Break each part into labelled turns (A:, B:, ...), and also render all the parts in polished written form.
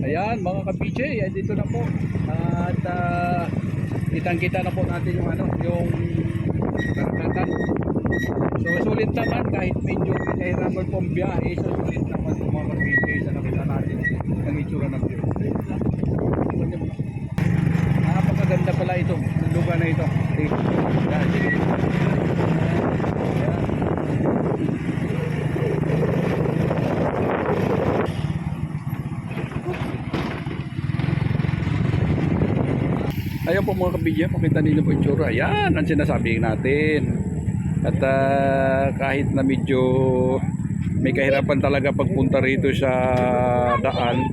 A: Ayan mga ka-PJ, ay dito na po. At kitang-kita na po natin yung yung karagatan. So sulit naman kahit medyo pinahirapan po ang biyahe, so sulit naman po mga ka-PJ sa nakita natin ang itsura ng view. Napakaganda pala ito, ang lugar na ito. Ayan, sige. Ayan po mga kabidya, makita ninyo po yung tsura. Ayan ang sinasabi natin. At kahit na medyo may kahirapan talaga pagpunta rito sa daan,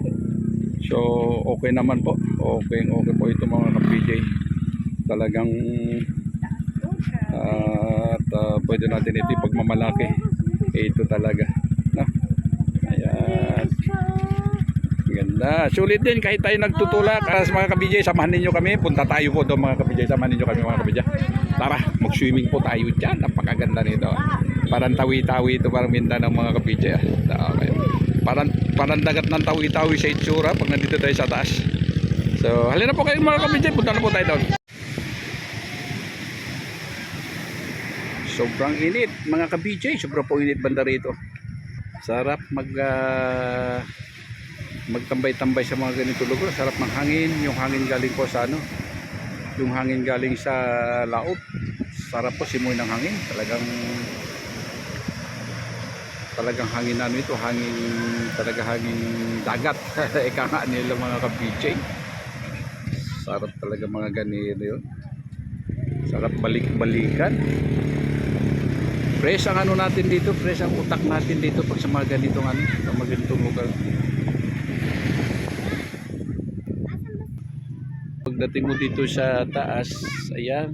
A: so okay naman po. Okay po ito mga kabidya. Talagang pwede natin ito ipagmamalaki. Ito talaga. No? Ayan. Ganda. Sulit din kahit tayo nagtutulak. Sa mga kabidya, samahan ninyo kami. Punta tayo po doon mga kabidya. Samahan ninyo kami mga kabidya. Tara, mag-swimming po tayo dyan. Napakaganda nito. Parang tawi-tawi ito, parang Mindanao mga kabidya. Okay. Parang dagat ng tawi-tawi sa itsura pag nandito tayo sa taas. So, halina po kayo mga kabidya. Punta na po tayo doon. Sobrang init mga kabidya. Sobrang po init banda rito. Sarap magtambay-tambay sa mga ganito lugar. Sarap ng hangin, yung hangin galing po sa yung hangin galing sa laot. Sarap po simoy ng hangin. Talagang hangin ito, hangin dagat. Ika nga nila mga ka-PJ. Sarap talaga mga ganito yun. Sarap balik-balikan. Fresh ang natin dito, fresh ang utak natin dito pag sa mga ganitong sa mga ganitong lugar. Pagdating mo dito sa taas, ayan,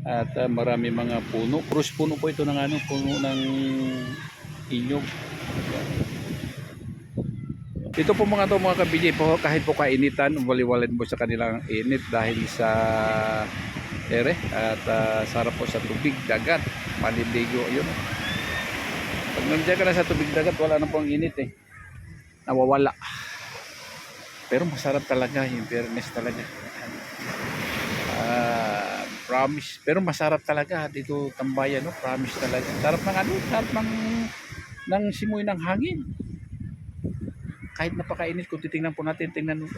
A: at marami mga puno. Krus puno po ito ng puno ng inyog. Dito po mga kabidya po, kahit po kainitan, waliwalin po sa kanilang init dahil sa ere at sarap po sa tubig dagat, paliligo yun. Pag nandiyan ka na sa tubig dagat, wala na po ang init nawawala. Pero masarap talaga, yung fairness talaga. Promise. Pero masarap talaga dito tambayan, no? Promise talaga. Sarap ng sarap ng simoy ng hangin. Kahit napakainit, kung titingnan po natin, tingnan mo.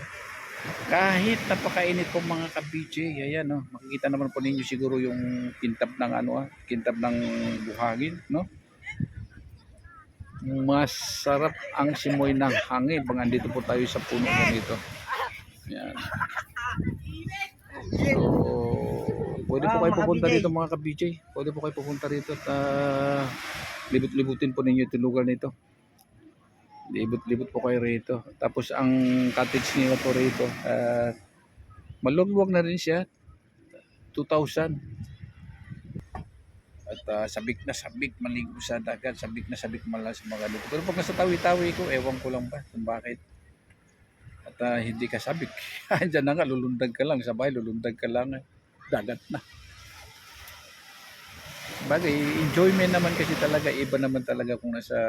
A: Kahit napakainit po mga ka-PJ, ayan, no? Makikita naman po ninyo siguro yung kintab ng kintab ng buhangin, no? Masarap ang simoy ng hangin pag andito po tayo sa puno ganito. Yan. So, pwede po kayo pupunta dito mga ka-PJ. Pwede po kayo pupunta rito at libot-libutin po ninyo itong lugar nito. Libot-libot po kayo rito. Tapos ang cottage nila po rito, malugwag na rin siya. 2,000. At sabik na sabik maligo sa dagat, sabik na sabik mala sa mga lugar. Pero pag nasa tawi-tawi ko, ewan ko lang ba kung bakit. At hindi ka sabik. Diyan na nga, lulundag ka lang. Sabay, lulundag ka lang. Dagat na. Bagay, enjoyment naman kasi talaga. Iba naman talaga kung sa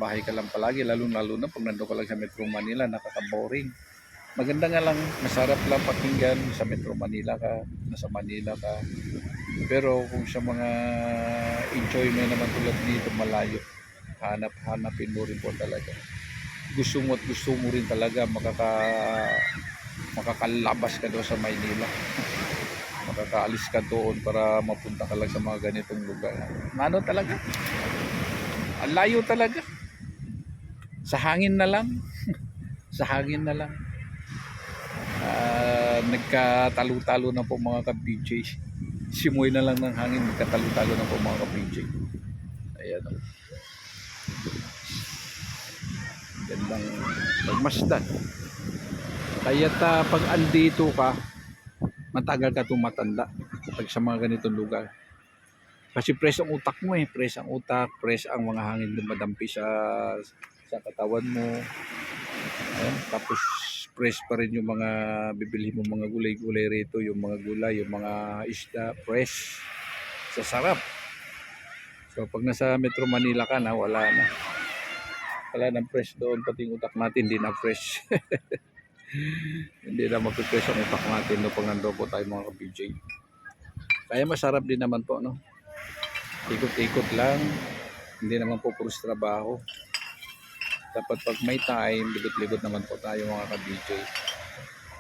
A: bahay ka lang palagi. Lalo na pag nandun ka lang sa Metro Manila, nakaka-boring. Maganda nga lang, masarap lang pakinggan sa Metro Manila ka, nasa Manila ka. Pero kung sa mga enjoyment naman tulad dito, malayo, hanapin mo rin po talaga. Gusto mo rin talaga makakalabas ka doon sa Maynila. Makakaalis ka doon para mapunta ka lang sa mga ganitong lugar. Talaga? Ang layo talaga. Sa hangin na lang. Sa hangin na lang. Nagkatalo-talo na po mga ka-PJ. Simoy na lang ng hangin, nagkatalo-talo na po mga ka-PJ. Ayan o. Gandang magmasdan. Kaya pag andito ka, matagal ka tumatanda pag sa mga ganitong lugar. Kasi fresh ang utak mo fresh ang utak, fresh ang mga hangin dumadampi sa katawan mo. Ayan, tapos fresh pa rin yung mga bibili mo mga gulay-gulay rito, yung mga gulay, yung mga isda, fresh. Sa sarap. So pag nasa Metro Manila ka na, wala na. Wala nang fresh doon, pati yung utak natin hindi na fresh. Hindi na mag-fresh ang utak natin no, pag nandoon po tayo mga ka-BJ. Kaya masarap din naman po, no? Ikot-ikot lang, hindi naman po puros trabaho. Dapat pag may time, libot-libot naman po tayo mga ka-BJ.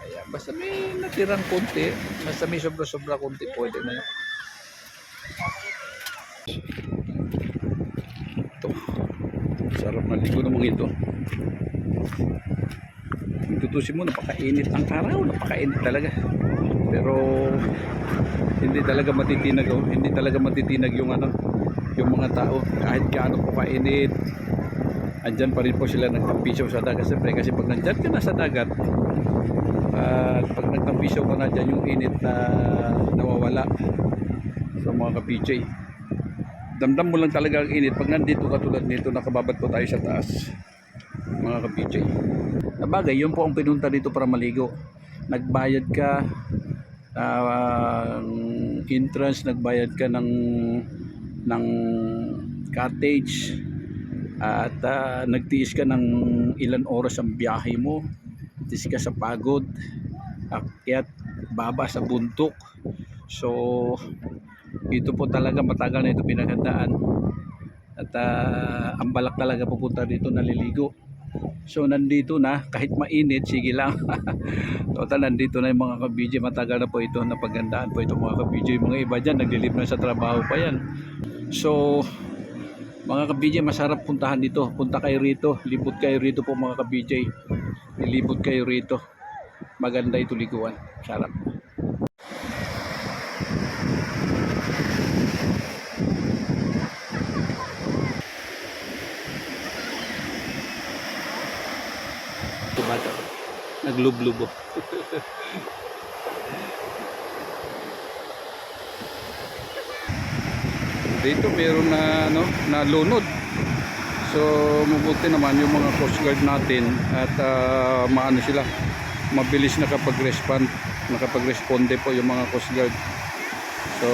A: Ayan, basta may natirang konti, basta may sobra-sobra konti, pwede na yun. Ito, sarap na ligo na mga ito. Tutusin mo, napakainit ang araw, napakainit talaga. Pero hindi talaga matitinag, oh. Hindi talaga matitinag yung ano, yung mga tao kahit gaano po kainit. Andyan pa rin po sila nagtampisaw sa dagat. Siyempre kasi pag nandyan ka na sa dagat at pag nagtampisaw ka na dyan, yung init na nawawala sa mga ka-PJ. Damdam mo lang talaga ang init pag nandito ka tulad nito, nakababat po tayo sa taas mga ka-PJ. Sabagay, yun po ang pinunta dito para maligo. Nagbayad ka entrance, nagbayad ka ng cottage at nagtiis ka ng ilan oras ang biyahe mo, tiis ka sa pagod, akyat baba sa bundok. So ito po talaga matagal na ito pinaghandaan at ang balak talaga pupunta dito naliligo. So nandito na, kahit mainit, sige lang. Total nandito na yung mga ka-BJ. Matagal na po ito, napagandaan po ito mga ka-BJ. Mga iba dyan naglilib na sa trabaho pa yan. So mga ka-BJ, masarap puntahan dito. Punta kayo rito, libot kayo rito po mga ka-BJ. Ilibot kayo rito. Maganda ito liguan, sarap. Ito bata, naglublubo. Dito meron na ano, na lunod. So mabuti naman yung mga coast guard natin at maano sila, mabilis nakapag-responde po yung mga coast guard. So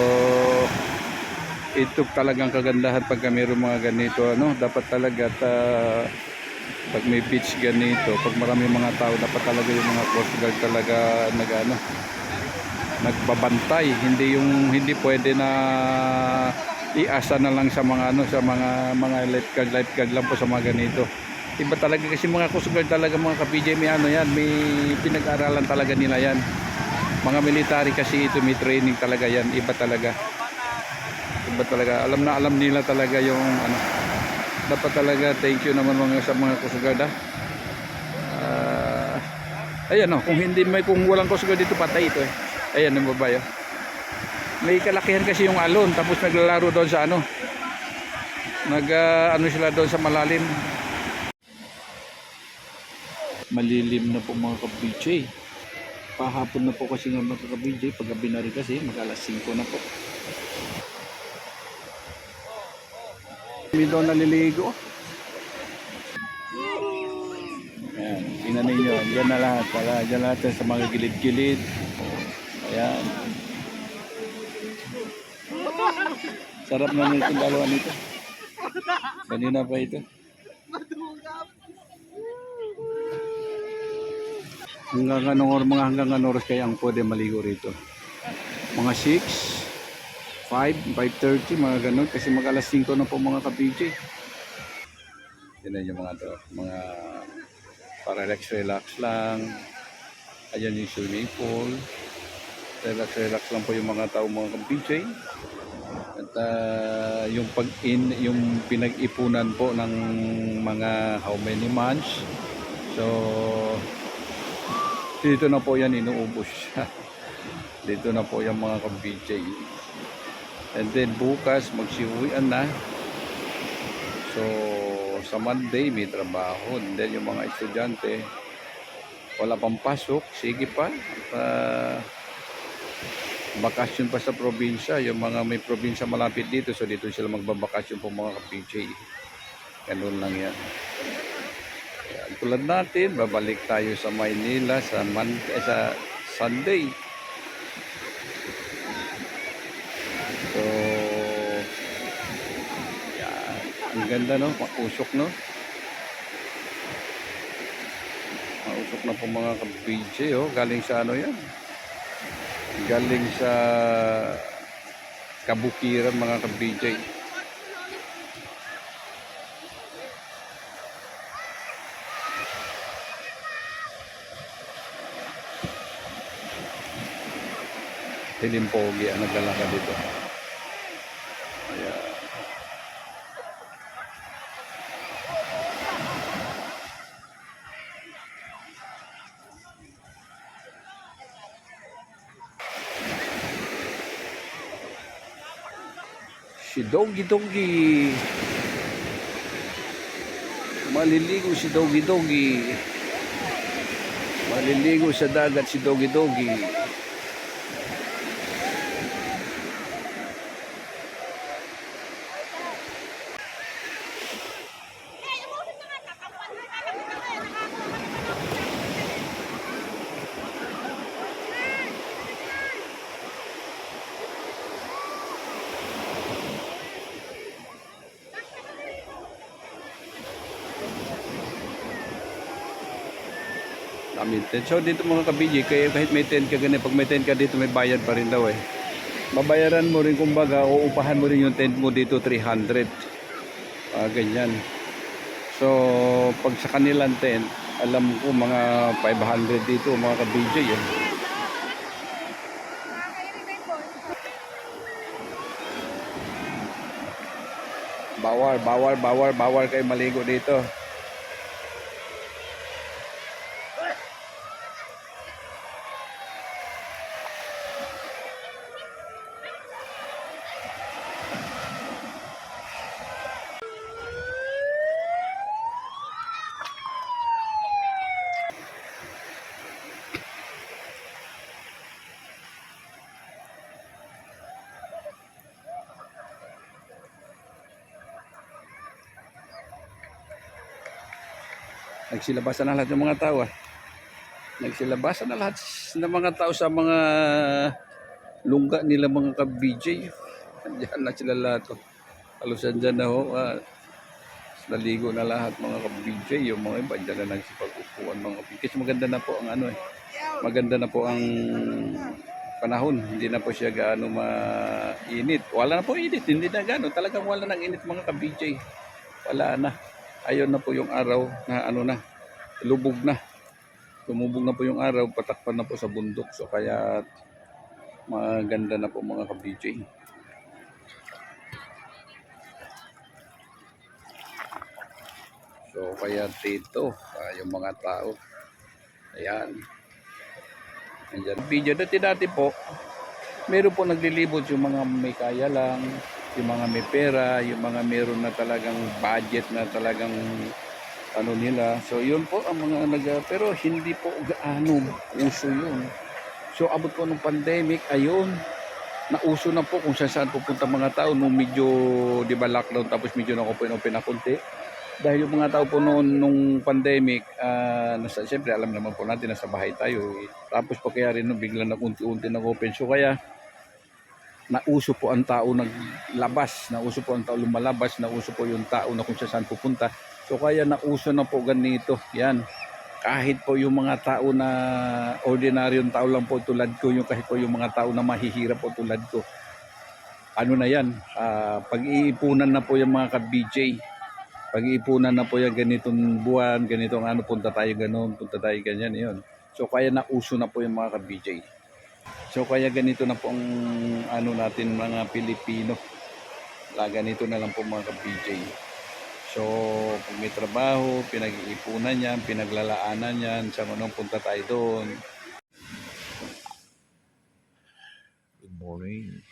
A: ito talagang kagandahan pag mayroong mga ganito, ano, dapat talaga pag may beach ganito, pag marami mga tao, dapat talaga yung mga coast guard talaga nagbabantay. Hindi pwede na iasa na lang sa mga ano, sa mga lifeguard lang po sa mga ganito. Iba talaga kasi mga coast guard talaga mga ka-PJ, may ano yan, may pinag-aralan talaga nila yan. Mga military kasi ito, may training talaga yan. Iba talaga, alam nila talaga yung ano. Dapat talaga thank you naman sa mga coast guard, ha. Ayan, kung walang coast guard dito, patay ito, eh. Ayan yung babae, oh. May kalakihan kasi yung alon, tapos naglalaro doon sa ano, ano sila doon sa malalim. Malilim na po mga ka-BJ. Pahapon na po kasi nga mga ka-BJ, paggabi na rin kasi mag-alas 5 na po. May doon naliligo. Ayan, tingnan ninyo, dyan na lahat, dyan lahat sa mga gilid-gilid. Ayan. Sarap na nito dalawa nito. Kanina pa ito. Hanggang anong oras kaya ang pwede maligo rito? Mga 6, 5:30, mga ganun. Kasi mag-alas 5 na po mga ka-PJ. Yan yung mga to, mga para relax lang. Ayan yung swimming pool. Relax lang po yung mga tao mga ka-PJ. At yung pinag-ipunan po ng mga how many months. So dito na po yan inuubos. Dito na po yung mga ka-BJ. And then bukas magsiuwian na. So sa Monday may trabaho. And then yung mga estudyante wala pang pasok, sige pa. Bakasyon pa sa probinsya, yung mga may probinsya malapit dito, so dito sila magbabakasyon po mga ka-PJ. Ganun lang yan. Kaya, tulad natin, babalik tayo sa Maynila sa Sunday. So yan, ang ganda, no, makusok, no. Pasok na po mga ka-BJ, oh. Galing sa ano yan? Galing sa Kabukiran mga ka-BJ. Tilimpogi ang naglalakad dito. Ayan. Si Doggy Doggy. Maliligo si Doggy Doggy. Maliligo sa dagat si Doggy Doggy. So dito mga ka-BJ, kaya kahit may 10 ka ganun, pag may 10 ka dito may bayad pa rin daw eh. Babayaran mo rin kumbaga, o upahan mo rin yung tent mo dito 300. Ganyan. So pag sa kanilang tent, alam ko mga 500 dito mga ka-BJ eh. Bawal kayo maligo dito. Nagsilabasan na lahat ng mga tao. Nagsilabasan na lahat ng mga tao sa mga lungga nila mga ka-BJ. Diyan na sila lahat. Halusan dyan na ho. Naligo na lahat mga ka-BJ. Yung mga iba dyan na nagsipag-upuan mga ka-BJ. Kasi maganda na po ang ano eh. Maganda na po ang panahon. Hindi na po siya gaano mainit. Wala na po init. Hindi na gaano. Talagang wala nang init mga ka-BJ. Wala na. Ayun na po yung araw na ano na, lubog na. Tumubog na po yung araw, patakpan na po sa bundok. So kaya maganda na po mga ka-BJ. So kaya dito, yung mga tao. Ayan. Ayan. Video dati po, meron po naglilibot yung mga may kaya lang, yung mga may pera, yung mga meron na talagang budget na talagang ano nila. So yun po ang mga pero hindi po gaano uso yun. So abot po ng pandemic, ayun, nauso na po kung saan pupunta mga tao nung medyo, di ba, lockdown, tapos medyo na-open na konti. Dahil yung mga tao po noon nung pandemic, siyempre alam naman po natin nasa bahay tayo. Tapos po kaya rin biglang na unti-unti nag-open. So kaya nauso po ang tao naglabas, nauso po ang tao lumalabas, nauso po yung tao na kung saan pupunta. So kaya nauso na po ganito. Yan. Kahit po yung mga tao na ordinaryong tao lang po tulad ko, yung kahit po yung mga tao na mahihirap po tulad ko. Ano na yan? Pag-iipunan na po yung mga ka-BJ. Pag-iipunan na po yung ganitong buwan, ganitong ano, punta tayo ganun, punta tayo ganyan, yun. So kaya nauso na po yung mga ka-BJ. So kaya ganito na po ang ano natin mga Pilipino. Ganito na lang po mga ka-BJ. So pag may trabaho, pinag-iipunan yan, pinaglalaanan yan, sa manong punta tayo doon. Good morning.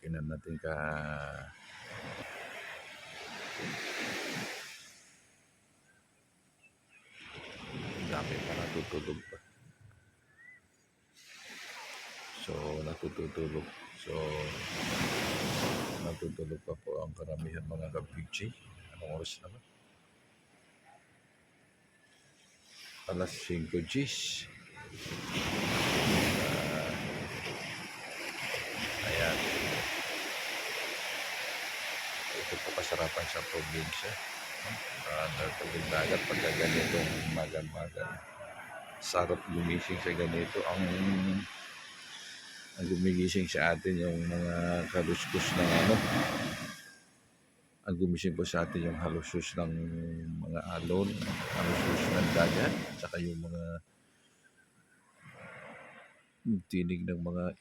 A: Tingnan natin dami pa natutulog pa. So natutulog. So natutulog pa po ang karamihan mga ka-BJ. Anong oras na ba? Alas 5 Gs. Ayan. Ito po kapasarapan sa probinsya. Tabing dagat pagka ganitong magang-magang. Sarap gumising sa ganito. Ang gumigising sa atin yung mga kaluskus ng ano. Ang gumising po sa atin yung halusus ng mga alon, halusus ng dagat, saka yung mga tinig ng mga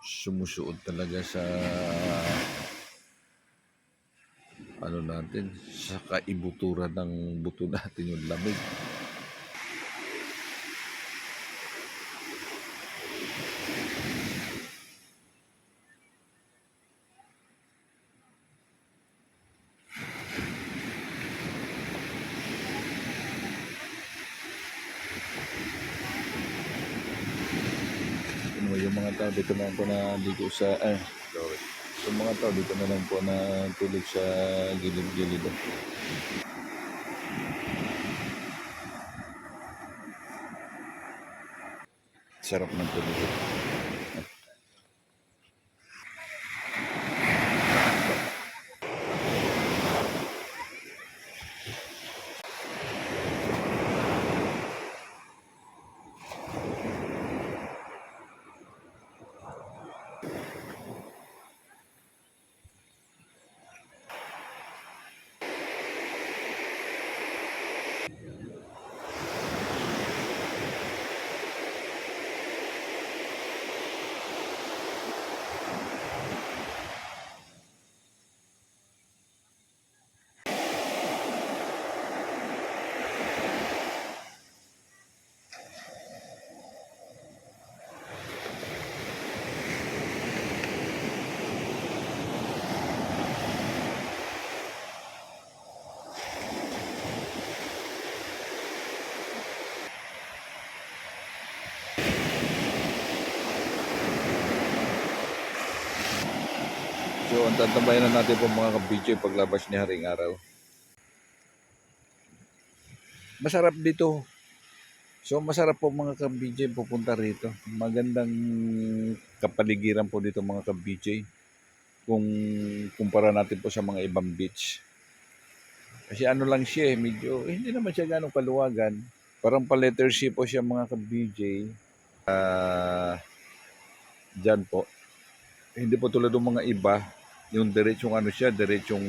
A: sumusuot talaga sa ano natin, sa kaibuturan ng buto natin yung lamig. Yung mga tao dito na po na ligo sa sorry. Yung mga tao dito na lang po na tulog sa gilid-gilid. Sarap ng tulog. So, ang tatambayan na natin po mga kabidyo paglabas ni Haring Araw. Masarap dito. So, masarap po mga kabidyo pupunta rito. Magandang kapaligiran po dito mga kabidyo. Kung kumpara natin po sa mga ibang beach. Kasi ano lang siya medyo, hindi naman siya ganong kaluwagan. Parang pa-letter C po siya mga ka-BJ. Dyan po. Hindi po tulad ng mga iba, yung diretsong ano siya, diretsong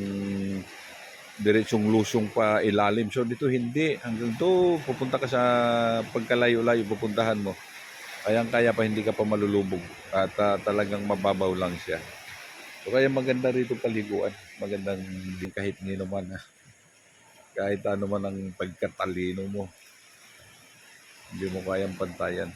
A: lusong pa ilalim. So dito hindi. Hanggang to, pupunta ka sa pagkalayo-layo, pupuntahan mo. Kayang-kaya pa, hindi ka pa malulubog. At talagang mababaw lang siya. So kaya maganda rito paliguan. Magandang kahit nino man. Kahit ano man ang pagkatalino mo. Hindi mo kayang pantayan.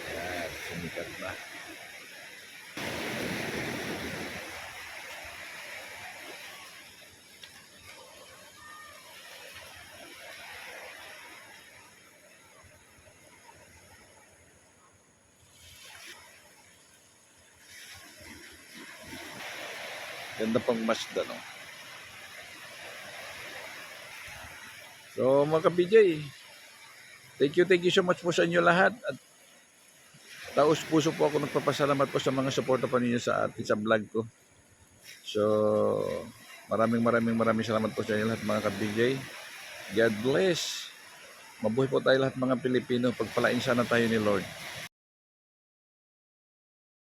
A: Yan, sumikat na. Ganda pang Mazda, no? So, mga ka-BJ, thank you so much po sa inyo lahat. At taos puso po ako nagpapasalamat po sa mga suporta pa ninyo sa atin sa vlog ko. So, maraming salamat po sa inyo lahat mga ka-BJ. God bless. Mabuhay po tayo lahat mga Pilipino. Pagpalain sana tayo ni Lord.